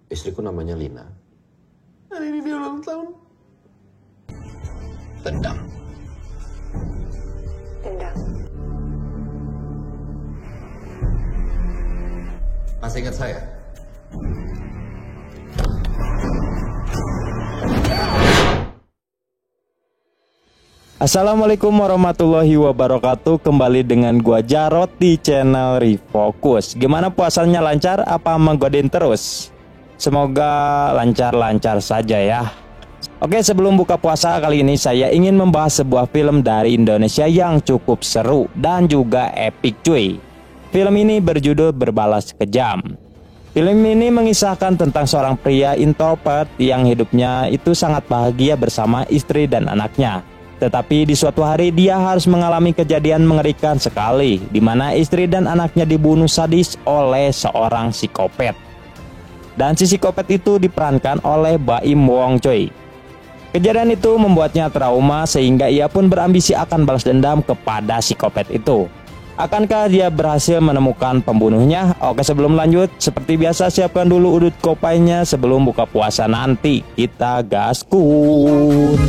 Istriku namanya Lina. Hari ini dia ulang tahun. Dendam. Dendam. Masih ingat saya? Assalamualaikum warahmatullahi wabarakatuh. Kembali dengan gua Jarot di channel Refocus. Gimana puasanya, lancar apa menggodain terus? Semoga lancar-lancar saja ya. Oke, sebelum buka puasa kali ini saya ingin membahas sebuah film dari Indonesia yang cukup seru dan juga epic cuy. Film ini berjudul Berbalas Kejam. Film ini mengisahkan tentang seorang pria introvert yang hidupnya itu sangat bahagia bersama istri dan anaknya. Tetapi di suatu hari dia harus mengalami kejadian mengerikan sekali, di mana istri dan anaknya dibunuh sadis oleh seorang psikopat. Dan si psikopat itu diperankan oleh Baim Wong coy. Kejadian itu membuatnya trauma sehingga ia pun berambisi akan balas dendam kepada psikopat itu. Akankah dia berhasil menemukan pembunuhnya? Oke, sebelum lanjut, seperti biasa siapkan dulu udut kopainya sebelum buka puasa nanti. Kita gaskun.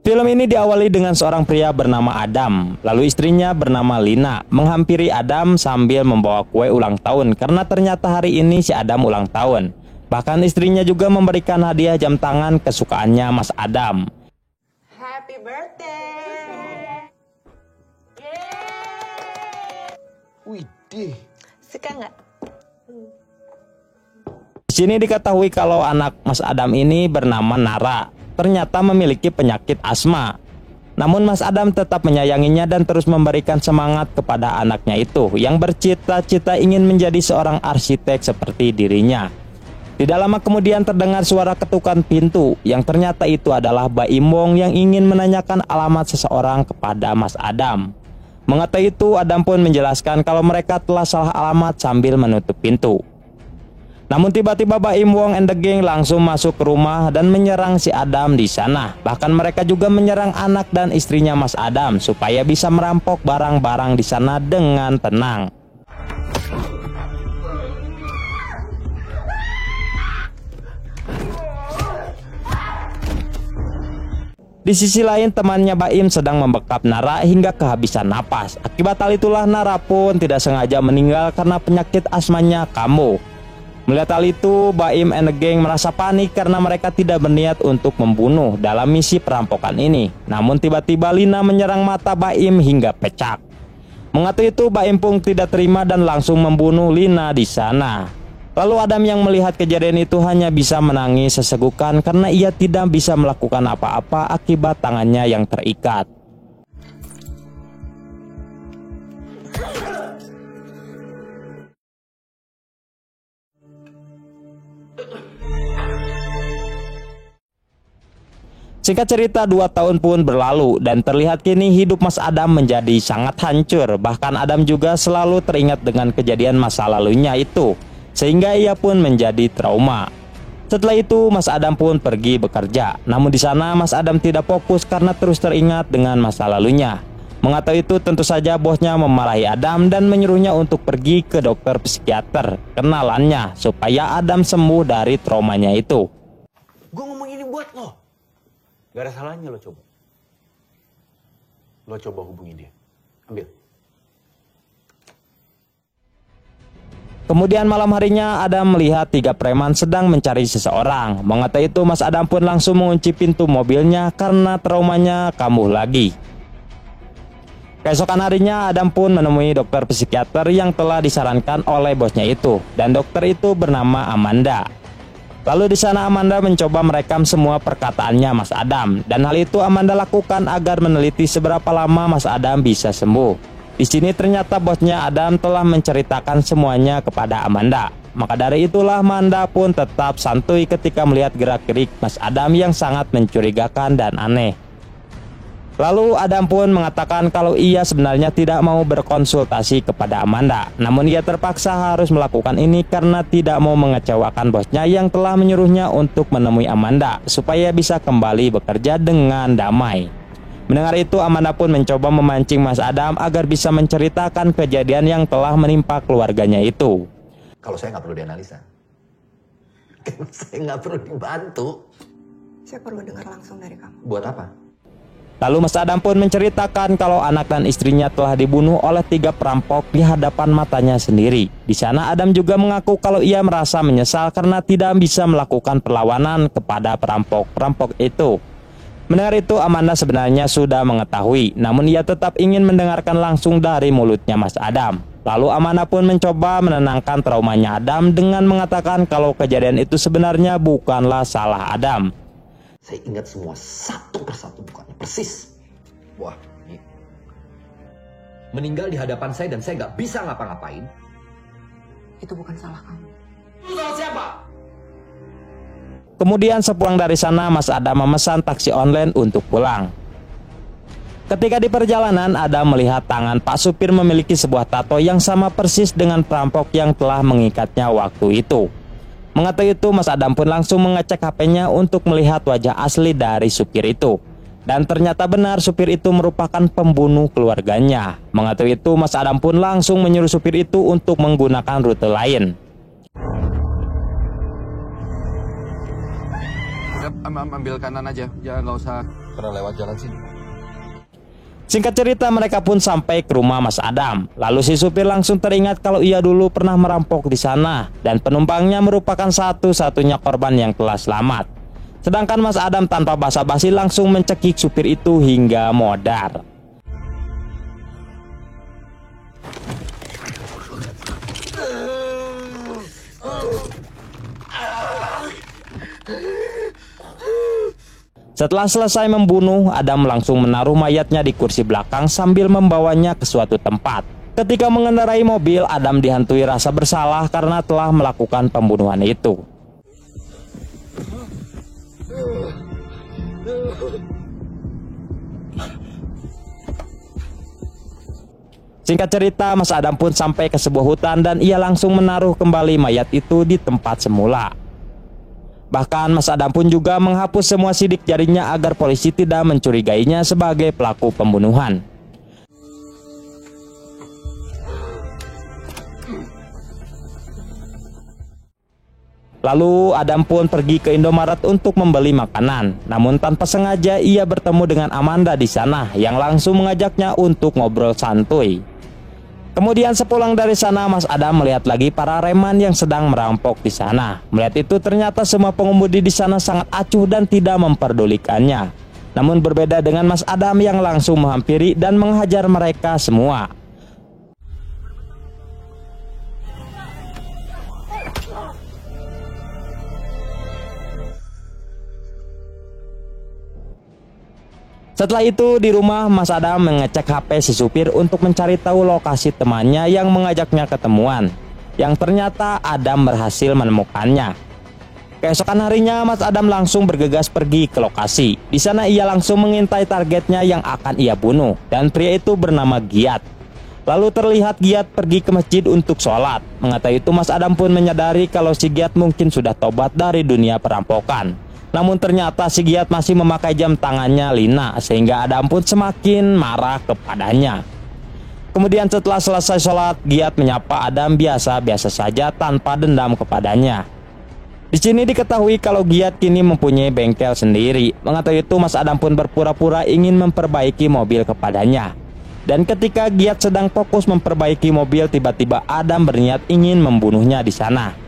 Film ini diawali dengan seorang pria bernama Adam, lalu istrinya bernama Lina menghampiri Adam sambil membawa kue ulang tahun karena ternyata hari ini si Adam ulang tahun. Bahkan istrinya juga memberikan hadiah jam tangan kesukaannya Mas Adam. Happy birthday. Widih. Suka nggak? Di sini diketahui kalau anak Mas Adam ini bernama Nara ternyata memiliki penyakit asma. Namun Mas Adam tetap menyayanginya dan terus memberikan semangat kepada anaknya itu yang bercita-cita ingin menjadi seorang arsitek seperti dirinya. Tidak lama kemudian terdengar suara ketukan pintu yang ternyata itu adalah Baim Wong yang ingin menanyakan alamat seseorang kepada Mas Adam. Mengetahui itu, Adam pun menjelaskan kalau mereka telah salah alamat sambil menutup pintu. Namun tiba-tiba Baim Wong and the gang langsung masuk ke rumah dan menyerang si Adam di sana. Bahkan mereka juga menyerang anak dan istrinya Mas Adam supaya bisa merampok barang-barang di sana dengan tenang. Di sisi lain temannya Baim sedang membekap Nara hingga kehabisan napas. Akibat hal itulah Nara pun tidak sengaja meninggal karena penyakit asmanya kambuh. Melihat hal itu, Baim and the gang merasa panik karena mereka tidak berniat untuk membunuh dalam misi perampokan ini. Namun tiba-tiba Lina menyerang mata Baim hingga pecah. Mengetahui itu, Baim pun tidak terima dan langsung membunuh Lina di sana. Lalu Adam yang melihat kejadian itu hanya bisa menangis sesegukan karena ia tidak bisa melakukan apa-apa akibat tangannya yang terikat. Singkat cerita, 2 tahun pun berlalu dan terlihat kini hidup Mas Adam menjadi sangat hancur. Bahkan Adam juga selalu teringat dengan kejadian masa lalunya itu, sehingga ia pun menjadi trauma. Setelah itu Mas Adam pun pergi bekerja. Namun di sana Mas Adam tidak fokus karena terus teringat dengan masa lalunya. Mengetahui itu tentu saja bosnya memarahi Adam dan menyuruhnya untuk pergi ke dokter psikiater kenalannya supaya Adam sembuh dari traumanya itu. Gue ngomong ini buat lo. Gak ada salahnya lo coba. Lo coba hubungi dia. Ambil. Kemudian malam harinya Adam melihat 3 preman sedang mencari seseorang. Mengetahui itu Mas Adam pun langsung mengunci pintu mobilnya karena traumanya kambuh lagi. Keesokan harinya Adam pun menemui dokter psikiater yang telah disarankan oleh bosnya itu. Dan dokter itu bernama Amanda. Lalu di sana Amanda mencoba merekam semua perkataannya Mas Adam. Dan hal itu Amanda lakukan agar meneliti seberapa lama Mas Adam bisa sembuh. Di sini ternyata bosnya Adam telah menceritakan semuanya kepada Amanda. Maka dari itulah Amanda pun tetap santuy ketika melihat gerak-gerik Mas Adam yang sangat mencurigakan dan aneh. Lalu Adam pun mengatakan kalau ia sebenarnya tidak mau berkonsultasi kepada Amanda, namun ia terpaksa harus melakukan ini karena tidak mau mengecewakan bosnya yang telah menyuruhnya untuk menemui Amanda supaya bisa kembali bekerja dengan damai. Mendengar itu, Amanda pun mencoba memancing Mas Adam agar bisa menceritakan kejadian yang telah menimpa keluarganya itu. Kalau saya nggak perlu dianalisa. Karena saya nggak perlu dibantu. Saya perlu dengar langsung dari kamu. Buat apa? Lalu Mas Adam pun menceritakan kalau anak dan istrinya telah dibunuh oleh 3 perampok di hadapan matanya sendiri. Di sana Adam juga mengaku kalau ia merasa menyesal karena tidak bisa melakukan perlawanan kepada perampok-perampok itu. Mendengar itu, Amanda sebenarnya sudah mengetahui, namun ia tetap ingin mendengarkan langsung dari mulutnya Mas Adam. Lalu Amanda pun mencoba menenangkan traumanya Adam dengan mengatakan kalau kejadian itu sebenarnya bukanlah salah Adam. Saya ingat semua satu persatu bukannya persis. Wah, ini meninggal di hadapan saya dan saya nggak bisa ngapa-ngapain. Itu bukan salah kamu. Itu salah siapa? Kemudian sepulang dari sana, Mas Adam memesan taksi online untuk pulang. Ketika di perjalanan, Adam melihat tangan Pak supir memiliki sebuah tato yang sama persis dengan perampok yang telah mengikatnya waktu itu. Mengetahui itu, Mas Adam pun langsung mengecek HP-nya untuk melihat wajah asli dari supir itu. Dan ternyata benar supir itu merupakan pembunuh keluarganya. Mengetahui itu, Mas Adam pun langsung menyuruh supir itu untuk menggunakan rute lain. Ambil kanan aja, jangan nggak usah pernah lewat jalan sini. Singkat cerita, mereka pun sampai ke rumah Mas Adam. Lalu si supir langsung teringat kalau ia dulu pernah merampok di sana dan penumpangnya merupakan satu-satunya korban yang telah selamat. Sedangkan Mas Adam tanpa basa-basi langsung mencekik supir itu hingga modar. Setelah selesai membunuh, Adam langsung menaruh mayatnya di kursi belakang sambil membawanya ke suatu tempat. Ketika mengendarai mobil, Adam dihantui rasa bersalah karena telah melakukan pembunuhan itu. Singkat cerita, Mas Adam pun sampai ke sebuah hutan dan ia langsung menaruh kembali mayat itu di tempat semula. Bahkan Mas Adam pun juga menghapus semua sidik jarinya agar polisi tidak mencurigainya sebagai pelaku pembunuhan. Lalu Adam pun pergi ke Indomaret untuk membeli makanan. Namun tanpa sengaja ia bertemu dengan Amanda di sana yang langsung mengajaknya untuk ngobrol santuy. Kemudian sepulang dari sana, Mas Adam melihat lagi para reman yang sedang merampok di sana. Melihat itu ternyata semua pengemudi di sana sangat acuh dan tidak memperdulikannya. Namun berbeda dengan Mas Adam yang langsung menghampiri dan menghajar mereka semua. Setelah itu di rumah, Mas Adam mengecek HP si supir untuk mencari tahu lokasi temannya yang mengajaknya ketemuan. Yang ternyata Adam berhasil menemukannya. Keesokan harinya, Mas Adam langsung bergegas pergi ke lokasi. Di sana ia langsung mengintai targetnya yang akan ia bunuh, dan pria itu bernama Giat. Lalu terlihat Giat pergi ke masjid untuk sholat. Mengetahui itu, Mas Adam pun menyadari kalau si Giat mungkin sudah tobat dari dunia perampokan. Namun ternyata si Giat masih memakai jam tangannya Lina, sehingga Adam pun semakin marah kepadanya. Kemudian setelah selesai sholat, Giat menyapa Adam biasa-biasa saja tanpa dendam kepadanya. Di sini diketahui kalau Giat kini mempunyai bengkel sendiri. Mengetahui itu, Mas Adam pun berpura-pura ingin memperbaiki mobil kepadanya. Dan ketika Giat sedang fokus memperbaiki mobil, tiba-tiba Adam berniat ingin membunuhnya di sana.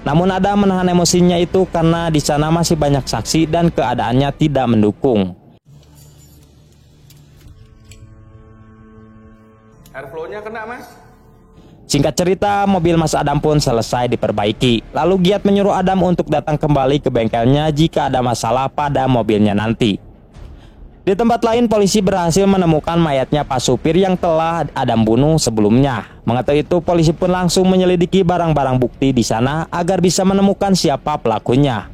Namun Adam menahan emosinya itu karena di sana masih banyak saksi dan keadaannya tidak mendukung. Airflow-nya kena, Mas. Singkat cerita, mobil Mas Adam pun selesai diperbaiki. Lalu Giat menyuruh Adam untuk datang kembali ke bengkelnya jika ada masalah pada mobilnya nanti. Di tempat lain, polisi berhasil menemukan mayatnya Pak supir yang telah Adam bunuh sebelumnya. Mengetahui itu, polisi pun langsung menyelidiki barang-barang bukti di sana agar bisa menemukan siapa pelakunya.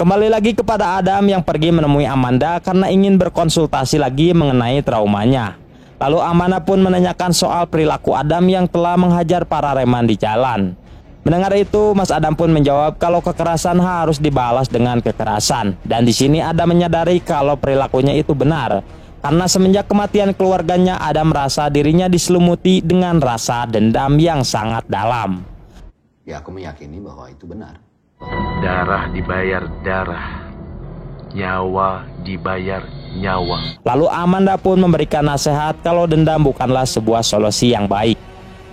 Kembali lagi kepada Adam yang pergi menemui Amanda karena ingin berkonsultasi lagi mengenai traumanya. Lalu Amanda pun menanyakan soal perilaku Adam yang telah menghajar para reman di jalan. Mendengar itu, Mas Adam pun menjawab kalau kekerasan harus dibalas dengan kekerasan. Dan di sini Adam menyadari kalau perilakunya itu benar. Karena semenjak kematian keluarganya, Adam merasa dirinya diselumuti dengan rasa dendam yang sangat dalam. Ya, aku meyakini bahwa itu benar. Darah dibayar darah, nyawa dibayar nyawa. Lalu Amanda pun memberikan nasihat kalau dendam bukanlah sebuah solusi yang baik.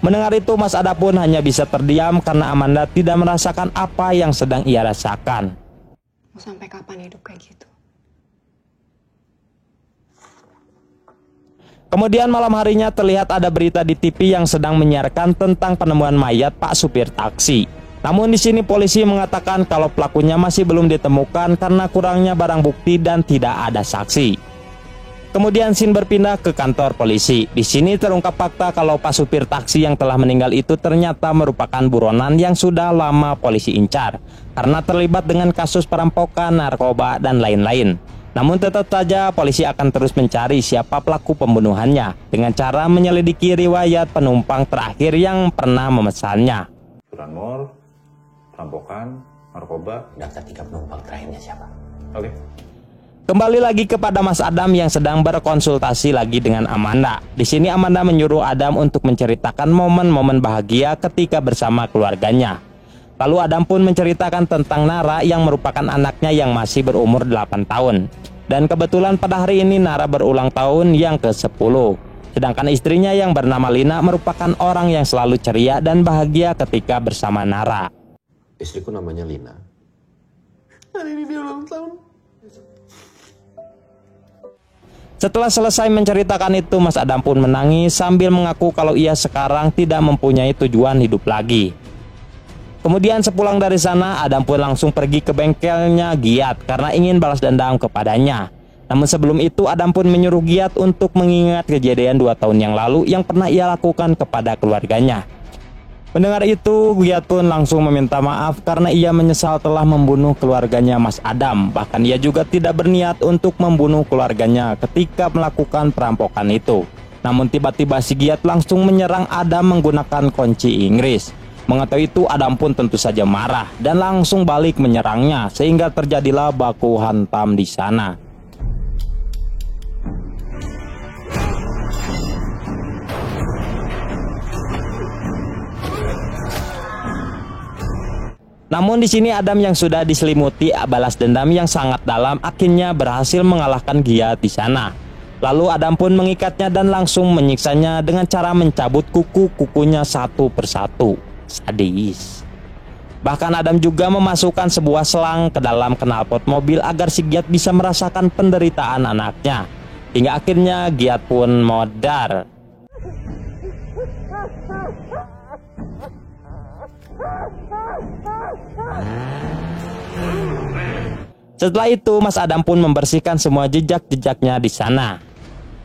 Mendengar itu, Mas Adam pun hanya bisa terdiam karena Amanda tidak merasakan apa yang sedang ia rasakan. Mau sampai kapan hidup kayak gitu? Kemudian malam harinya terlihat ada berita di TV yang sedang menyiarkan tentang penemuan mayat Pak supir taksi. Namun di sini polisi mengatakan kalau pelakunya masih belum ditemukan karena kurangnya barang bukti dan tidak ada saksi. Kemudian scene berpindah ke kantor polisi. Di sini terungkap fakta kalau Pak supir taksi yang telah meninggal itu ternyata merupakan buronan yang sudah lama polisi incar karena terlibat dengan kasus perampokan, narkoba, dan lain-lain. Namun tetap saja polisi akan terus mencari siapa pelaku pembunuhannya dengan cara menyelidiki riwayat penumpang terakhir yang pernah memesannya. Curanmor, perampokan, narkoba. Daftar 3 penumpang terakhirnya siapa? Oke. Kembali lagi kepada Mas Adam yang sedang berkonsultasi lagi dengan Amanda. Di sini Amanda menyuruh Adam untuk menceritakan momen-momen bahagia ketika bersama keluarganya. Lalu Adam pun menceritakan tentang Nara yang merupakan anaknya yang masih berumur 8 tahun. Dan kebetulan pada hari ini Nara berulang tahun yang ke-10. Sedangkan istrinya yang bernama Lina merupakan orang yang selalu ceria dan bahagia ketika bersama Nara. Istriku namanya Lina. Hari ini dia ulang tahun. Setelah selesai menceritakan itu, Mas Adam pun menangis sambil mengaku kalau ia sekarang tidak mempunyai tujuan hidup lagi. Kemudian sepulang dari sana, Adam pun langsung pergi ke bengkelnya Giat karena ingin balas dendam kepadanya. Namun sebelum itu, Adam pun menyuruh Giat untuk mengingat kejadian 2 tahun yang lalu yang pernah ia lakukan kepada keluarganya. Mendengar itu, Giat pun langsung meminta maaf karena ia menyesal telah membunuh keluarganya Mas Adam. Bahkan ia juga tidak berniat untuk membunuh keluarganya ketika melakukan perampokan itu. Namun tiba-tiba si Giat langsung menyerang Adam menggunakan kunci Inggris. Mengetahui itu, Adam pun tentu saja marah dan langsung balik menyerangnya sehingga terjadilah baku hantam di sana. Namun di sini Adam yang sudah diselimuti balas dendam yang sangat dalam akhirnya berhasil mengalahkan Giat di sana. Lalu Adam pun mengikatnya dan langsung menyiksanya dengan cara mencabut kuku-kukunya satu persatu. Sadis. Bahkan Adam juga memasukkan sebuah selang ke dalam knalpot mobil agar si Giat bisa merasakan penderitaan anaknya. Hingga akhirnya Giat pun modar. Setelah itu, Mas Adam pun membersihkan semua jejak-jejaknya di sana.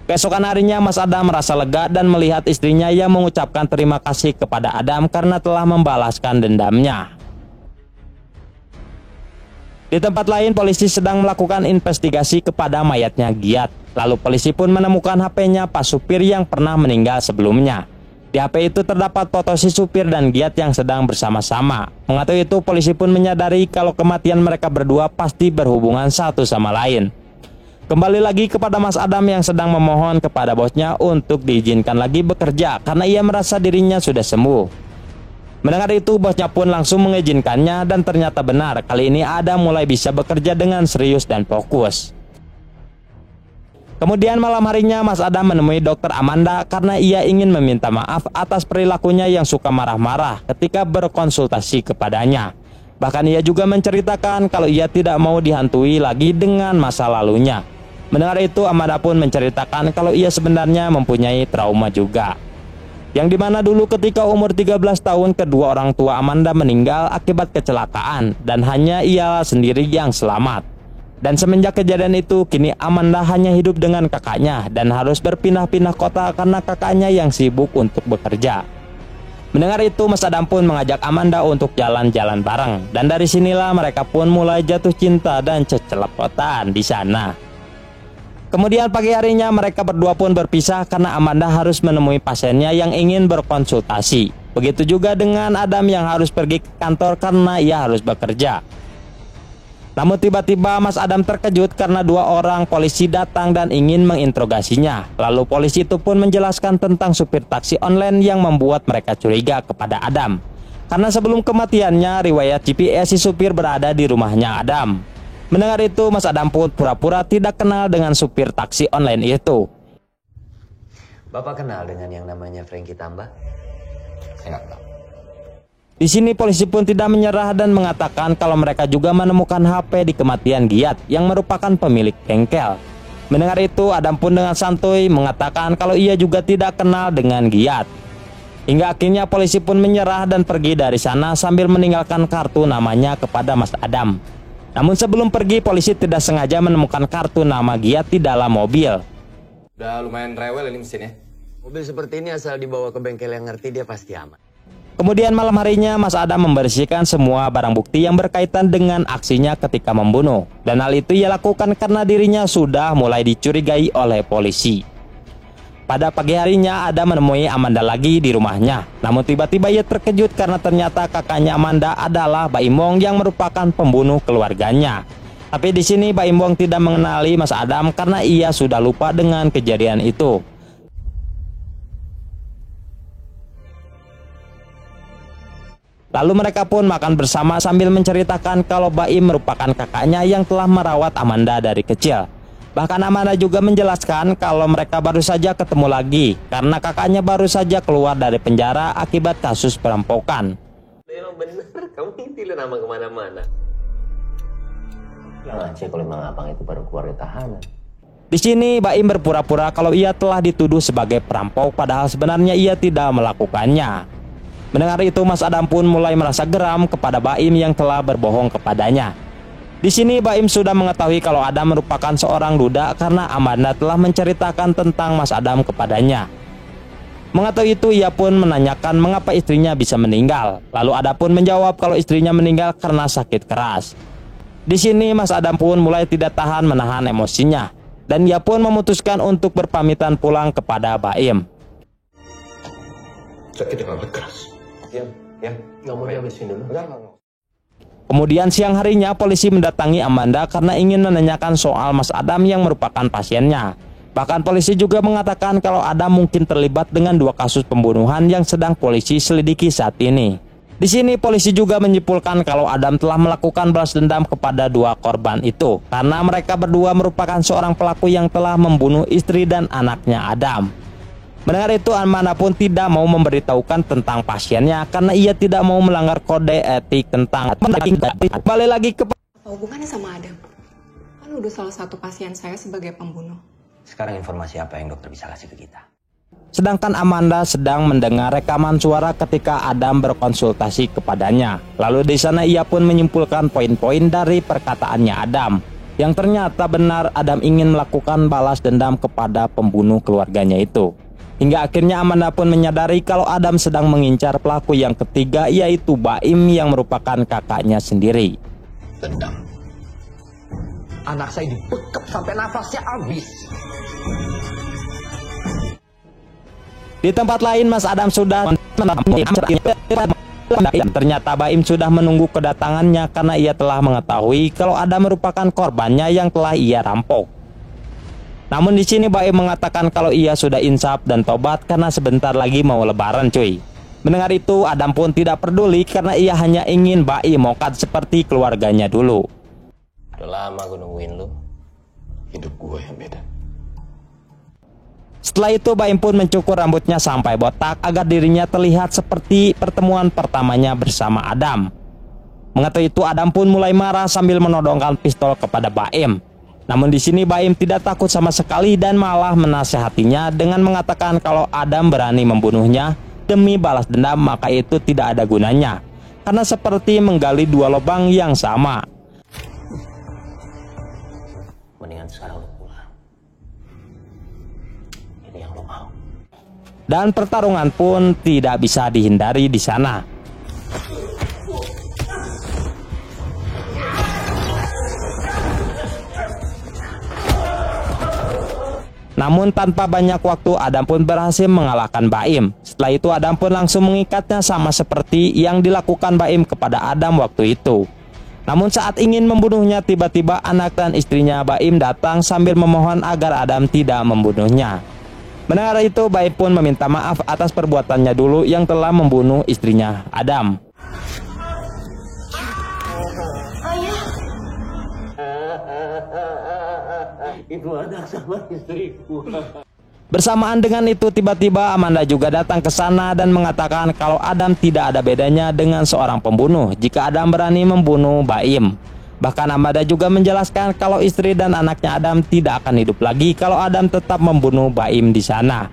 Keesokan harinya, Mas Adam merasa lega dan melihat istrinya yang mengucapkan terima kasih kepada Adam karena telah membalaskan dendamnya. Di tempat lain, polisi sedang melakukan investigasi kepada mayatnya Giat. Lalu polisi pun menemukan HP-nya Pak supir yang pernah meninggal sebelumnya. Di HP itu terdapat foto si supir dan Giat yang sedang bersama-sama. Mengetahui itu, polisi pun menyadari kalau kematian mereka berdua pasti berhubungan satu sama lain. Kembali lagi kepada Mas Adam yang sedang memohon kepada bosnya untuk diizinkan lagi bekerja karena ia merasa dirinya sudah sembuh. Mendengar itu, bosnya pun langsung mengizinkannya dan ternyata benar, kali ini Adam mulai bisa bekerja dengan serius dan fokus. Kemudian malam harinya Mas Adam menemui dokter Amanda karena ia ingin meminta maaf atas perilakunya yang suka marah-marah ketika berkonsultasi kepadanya. Bahkan ia juga menceritakan kalau ia tidak mau dihantui lagi dengan masa lalunya. Mendengar itu, Amanda pun menceritakan kalau ia sebenarnya mempunyai trauma juga. Yang dimana dulu ketika umur 13 tahun kedua orang tua Amanda meninggal akibat kecelakaan dan hanya ia sendiri yang selamat. Dan semenjak kejadian itu, kini Amanda hanya hidup dengan kakaknya dan harus berpindah-pindah kota karena kakaknya yang sibuk untuk bekerja. Mendengar itu, Mas Adam pun mengajak Amanda untuk jalan-jalan bareng. Dan dari sinilah mereka pun mulai jatuh cinta dan cecelepotan di sana. Kemudian pagi harinya mereka berdua pun berpisah karena Amanda harus menemui pasiennya yang ingin berkonsultasi. Begitu juga dengan Adam yang harus pergi ke kantor karena ia harus bekerja. Namun tiba-tiba Mas Adam terkejut karena dua orang polisi datang dan ingin menginterogasinya. Lalu polisi itu pun menjelaskan tentang supir taksi online yang membuat mereka curiga kepada Adam. Karena sebelum kematiannya, riwayat GPS si supir berada di rumahnya Adam. Mendengar itu, Mas Adam pun pura-pura tidak kenal dengan supir taksi online itu. Bapak kenal dengan yang namanya Frankie Tambah? Saya nggak tahu. Di sini polisi pun tidak menyerah dan mengatakan kalau mereka juga menemukan HP di kematian Giat yang merupakan pemilik bengkel. Mendengar itu, Adam pun dengan santuy mengatakan kalau ia juga tidak kenal dengan Giat. Hingga akhirnya polisi pun menyerah dan pergi dari sana sambil meninggalkan kartu namanya kepada Mas Adam. Namun sebelum pergi, polisi tidak sengaja menemukan kartu nama Giat di dalam mobil. Udah lumayan rewel ini mesinnya. Mobil seperti ini asal dibawa ke bengkel yang ngerti dia pasti aman. Kemudian malam harinya Mas Adam membersihkan semua barang bukti yang berkaitan dengan aksinya ketika membunuh. Dan hal itu ia lakukan karena dirinya sudah mulai dicurigai oleh polisi. Pada pagi harinya Adam menemui Amanda lagi di rumahnya. Namun tiba-tiba ia terkejut karena ternyata kakaknya Amanda adalah Mbak Imbong yang merupakan pembunuh keluarganya. Tapi di sini Mbak Imbong tidak mengenali Mas Adam karena ia sudah lupa dengan kejadian itu. Lalu mereka pun makan bersama sambil menceritakan kalau Baim merupakan kakaknya yang telah merawat Amanda dari kecil. Bahkan Amanda juga menjelaskan kalau mereka baru saja ketemu lagi karena kakaknya baru saja keluar dari penjara akibat kasus perampokan. Emang bener, kamu ngintilin nama kemana-mana. Bilang aja kalau memang abang itu baru keluar dari tahanan. Di sini Baim berpura-pura kalau ia telah dituduh sebagai perampok padahal sebenarnya ia tidak melakukannya. Mendengar itu, Mas Adam pun mulai merasa geram kepada Baim yang telah berbohong kepadanya. Di sini Baim sudah mengetahui kalau Adam merupakan seorang duda karena Amanda telah menceritakan tentang Mas Adam kepadanya. Mengetahui itu, ia pun menanyakan mengapa istrinya bisa meninggal. Lalu Adam pun menjawab kalau istrinya meninggal karena sakit keras. Di sini Mas Adam pun mulai tidak tahan menahan emosinya dan ia pun memutuskan untuk berpamitan pulang kepada Baim. Sakit banget keras. Ya, nggak mau dihabisin dulu. Enggak. Kemudian siang harinya polisi mendatangi Amanda karena ingin menanyakan soal Mas Adam yang merupakan pasiennya. Bahkan polisi juga mengatakan kalau Adam mungkin terlibat dengan 2 kasus pembunuhan yang sedang polisi selidiki saat ini. Di sini polisi juga menyimpulkan kalau Adam telah melakukan balas dendam kepada 2 korban itu karena mereka berdua merupakan seorang pelaku yang telah membunuh istri dan anaknya Adam. Mendengar itu, Amanda pun tidak mau memberitahukan tentang pasiennya karena ia tidak mau melanggar kode etik tentang balik lagi ke Apa hubungannya sama Adam? Kan udah salah satu pasien saya sebagai pembunuh. Sekarang informasi apa yang dokter bisa kasih ke kita? Sedangkan Amanda sedang mendengar rekaman suara ketika Adam berkonsultasi kepadanya. Lalu di sana ia pun menyimpulkan poin-poin dari perkataannya Adam, yang ternyata benar Adam ingin melakukan balas dendam kepada pembunuh keluarganya itu. Hingga akhirnya Amanda pun menyadari kalau Adam sedang mengincar pelaku yang ketiga, yaitu Baim yang merupakan kakaknya sendiri. Dendam. Anak saya dibekap sampai nafasnya habis. Di tempat lain Mas Adam sudah ternyata Baim sudah menunggu kedatangannya karena ia telah mengetahui kalau Adam merupakan korbannya yang telah ia rampok. Namun di sini Baim mengatakan kalau ia sudah insaf dan tobat karena sebentar lagi mau lebaran cuy. Mendengar itu Adam pun tidak peduli karena ia hanya ingin Baim mokat seperti keluarganya dulu. Udah lama gue nungguin lu. Hidup gue yang beda. Setelah itu Baim pun mencukur rambutnya sampai botak agar dirinya terlihat seperti pertemuan pertamanya bersama Adam. Mengetahui itu Adam pun mulai marah sambil menodongkan pistol kepada Baim. Namun di sini Baim tidak takut sama sekali dan malah menasehatinya dengan mengatakan kalau Adam berani membunuhnya demi balas dendam maka itu tidak ada gunanya karena seperti menggali 2 lubang yang sama. Mendingan sekarang lu pulang. Ini yang lu mau. Dan pertarungan pun tidak bisa dihindari di sana. Namun tanpa banyak waktu Adam pun berhasil mengalahkan Baim. Setelah itu Adam pun langsung mengikatnya sama seperti yang dilakukan Baim kepada Adam waktu itu. Namun saat ingin membunuhnya, tiba-tiba anak dan istrinya Baim datang sambil memohon agar Adam tidak membunuhnya. Mendengar itu, Baim pun meminta maaf atas perbuatannya dulu yang telah membunuh istrinya Adam. Itu anak sama istriku. Bersamaan dengan itu, tiba-tiba Amanda juga datang ke sana dan mengatakan kalau Adam tidak ada bedanya dengan seorang pembunuh jika Adam berani membunuh Baim. Bahkan Amanda juga menjelaskan kalau istri dan anaknya Adam tidak akan hidup lagi kalau Adam tetap membunuh Baim di sana.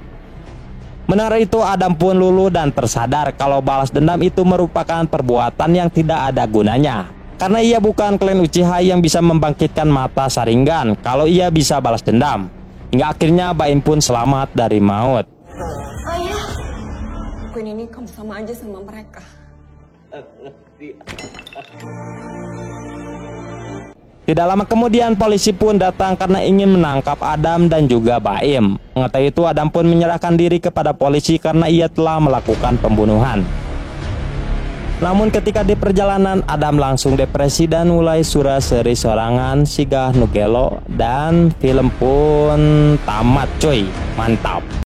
Mendengar itu, Adam pun luluh dan tersadar kalau balas dendam itu merupakan perbuatan yang tidak ada gunanya. Karena ia bukan klan Uchiha yang bisa membangkitkan mata Sharingan kalau ia bisa balas dendam. Hingga akhirnya Baim pun selamat dari maut. Ayah, Queen ini kamu sama aja sama mereka. Tidak lama kemudian polisi pun datang karena ingin menangkap Adam dan juga Baim. Mengetahui itu, Adam pun menyerahkan diri kepada polisi karena ia telah melakukan pembunuhan. Namun ketika di perjalanan, Adam langsung depresi dan mulai surah seri sorangan sigah nugelo, dan film pun tamat cuy, mantap.